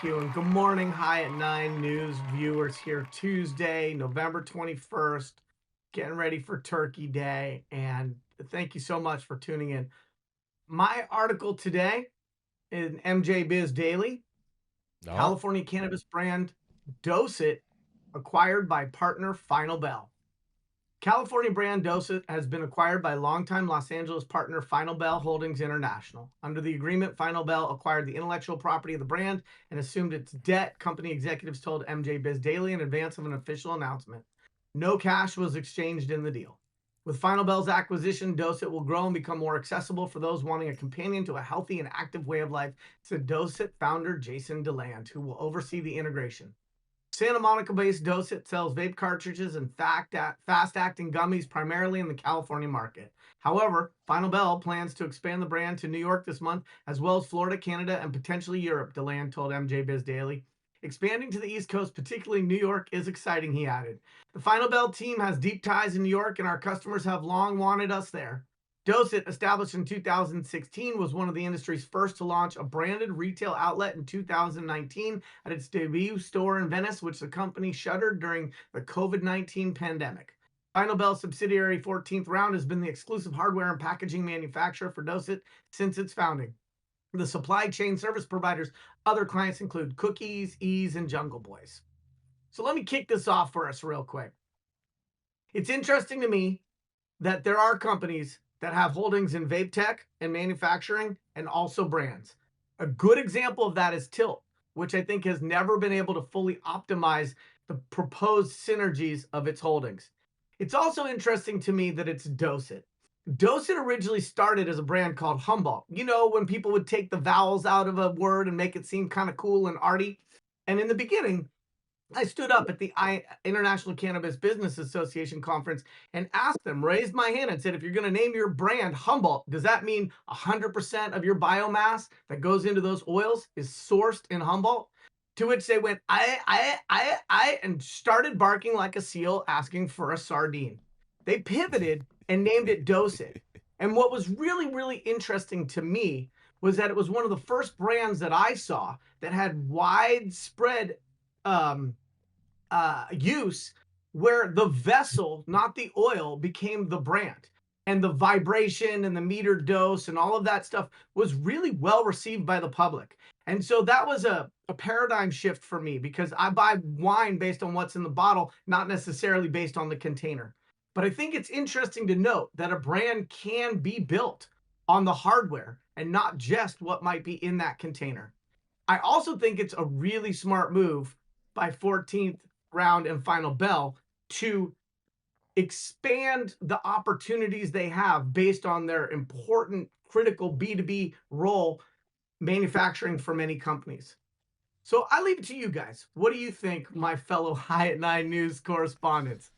Thank you. And good morning, High at Nine News viewers here Tuesday, November 21st, getting ready for Turkey Day. And thank you so much for tuning in. My article today in MJ Biz Daily, No. California cannabis brand Dosist acquired by partner Final Bell. California brand Dosist has been acquired by longtime Los Angeles partner Final Bell Holdings International. Under the agreement, Final Bell acquired the intellectual property of the brand and assumed its debt, company executives told MJ Biz Daily in advance of an official announcement. No cash was exchanged in the deal. With Final Bell's acquisition, Dosist will grow and become more accessible for those wanting a companion to a healthy and active way of life, said Dosist founder Jason DeLand, who will oversee the integration. Santa Monica-based Dosist sells vape cartridges and fast-acting gummies primarily in the California market. However, Final Bell plans to expand the brand to New York this month, as well as Florida, Canada, and potentially Europe, DeLand told MJ Biz Daily. Expanding to the East Coast, particularly New York, is exciting, he added. The Final Bell team has deep ties in New York, and our customers have long wanted us there. Dosist, established in 2016, was one of the industry's first to launch a branded retail outlet in 2019 at its debut store in Venice, which the company shuttered during the COVID-19 pandemic. Final Bell subsidiary 14th Round has been the exclusive hardware and packaging manufacturer for Dosist since its founding. The supply chain service providers' other clients include Cookies, Ease, and Jungle Boys. So let me kick this off for us real quick. It's interesting to me that there are companies that have holdings in vape tech and manufacturing and also brands. A good example of that is Tilt, which I think has never been able to fully optimize the proposed synergies of its holdings. It's also interesting to me that it's Dosist. Dosist originally started as a brand called Humboldt. You know, when people would take the vowels out of a word and make it seem kind of cool and arty. And in the beginning, I stood up at the International Cannabis Business Association conference and asked them, raised my hand and said, if you're going to name your brand Humboldt, does that mean 100% of your biomass that goes into those oils is sourced in Humboldt? To which they went, and started barking like a seal, asking for a sardine. They pivoted and named it Dosist. And what was really, really interesting to me was that it was one of the first brands that I saw that had widespread um, use where the vessel, not the oil, became the brand. And the vibration and the meter dose and all of that stuff was really well received by the public. And so that was a paradigm shift for me because I buy wine based on what's in the bottle, not necessarily based on the container. But I think it's interesting to note that a brand can be built on the hardware and not just what might be in that container. I also think it's a really smart move by 14th Round and Final Bell to expand the opportunities they have based on their important critical B2B role manufacturing for many companies. So I leave it to you guys. What do you think, my fellow High at Nine News correspondents?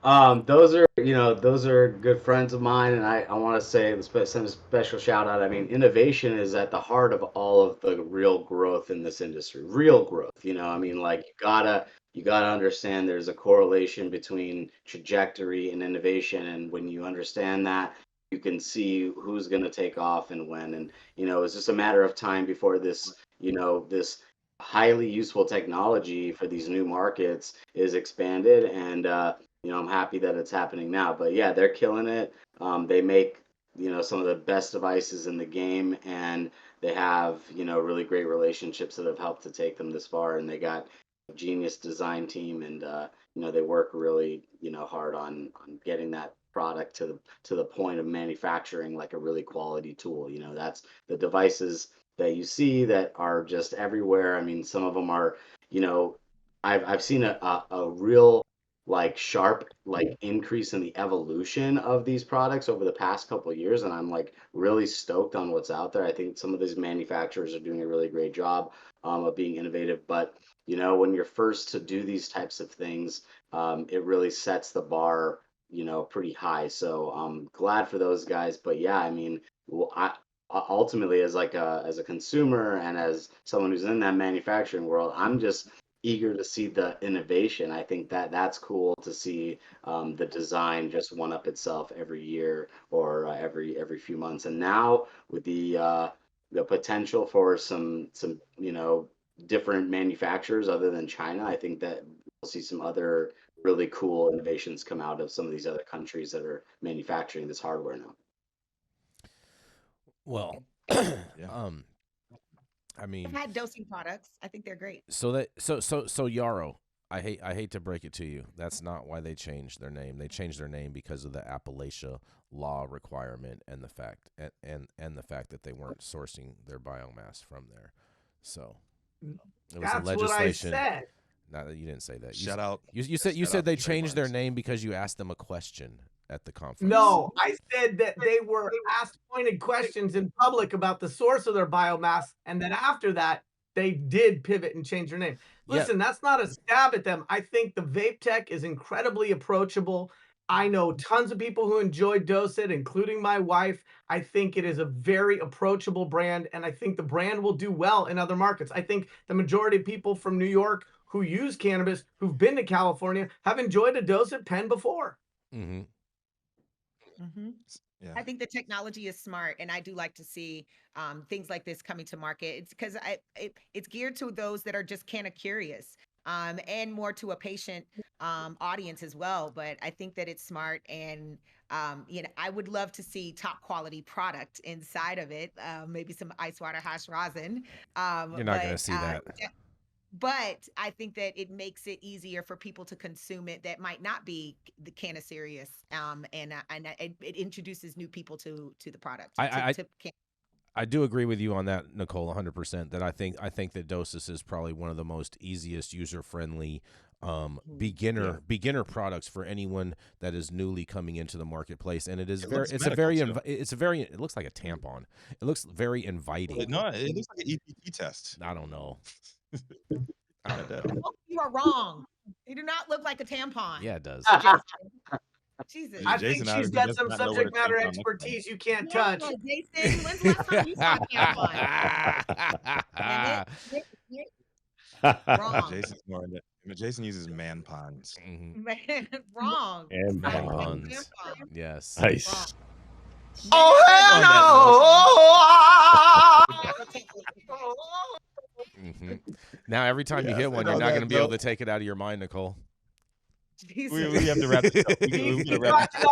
Those are good friends of mine, and I want to say send a special shout out. I mean, innovation is at the heart of all of the real growth in this industry. Real growth, I mean, like you gotta understand there's a correlation between trajectory and innovation, and when you understand that, you can see who's gonna take off and when, and it's just a matter of time before this highly useful technology for these new markets is expanded and I'm happy that it's happening now. But yeah, they're killing it. They make, some of the best devices in the game, and they have, really great relationships that have helped to take them this far. And they got a genius design team, and they work really, hard on getting that product to the point of manufacturing like a really quality tool. That's the devices that you see that are just everywhere. I mean, some of them are, you know, I've seen a real like sharp like increase in the evolution of these products over the past couple of years, and I'm like really stoked on what's out there. I think some of these manufacturers are doing a really great job of being innovative, but when you're first to do these types of things, it really sets the bar pretty high. So I'm glad for those guys. But yeah, I mean, well, ultimately as like as a consumer and as someone who's in that manufacturing world, I'm just eager to see the innovation. I think that that's cool to see the design just one up itself every year or every few months. And now with the potential for some different manufacturers other than China. I think that we'll see some other really cool innovations come out of some of these other countries that are manufacturing this hardware now. Well, Yeah. I I've mean, had dosing products. I think they're great. so Yarrow, I hate to break it to you. That's not why they changed their name. They changed their name because of the Appalachia law requirement and the fact and the fact that they weren't sourcing their biomass from there. So it was a That's what I legislation. said. No, you didn't say that. Shout out. You said shout out they to changed their trademarks. name because you asked them a question at the conference. No, I said that they were asked pointed questions in public about the source of their biomass, and then after that, they did pivot and change their name. Yeah. Listen, that's not a stab at them. I think the vape tech is incredibly approachable. I know tons of people who enjoy Dosist, including my wife. I think it is a very approachable brand, and I think the brand will do well in other markets. I think the majority of people from New York who use cannabis, who've been to California, have enjoyed a Dosist pen before. Mm-hmm. Mm-hmm. Yeah. I think the technology is smart, and I do like to see things like this coming to market. It's because it's geared to those that are just kind of curious, and more to a patient audience as well. But I think that it's smart, and I would love to see top quality product inside of it. Maybe some ice water hash rosin. You're not going to see that. But I think that it makes it easier for people to consume it that might not be the can of serious, and it introduces new people to the product. I do agree with you on that, Nicole, 100%. That I think that Dosist is probably one of the most easiest, user friendly, beginner products for anyone that is newly coming into the marketplace, and it is it looks like a tampon. It looks very inviting. No, it looks like an EPT test. I don't know. You are wrong. They do not look like a tampon. Yeah, it does. Jesus. I think Jason she's got some subject matter expertise you can't touch. Jason, when's the last time you saw a tampon? Wrong. Jason's more into, Jason uses man ponds. Man, wrong. And Man Tampon. puns. Yes. Nice. Wrong. Oh, Now, every time you hit one, you're not going to be able to take it out of your mind, Nicole. Jesus. We have to wrap this up. We gotta wrap this up.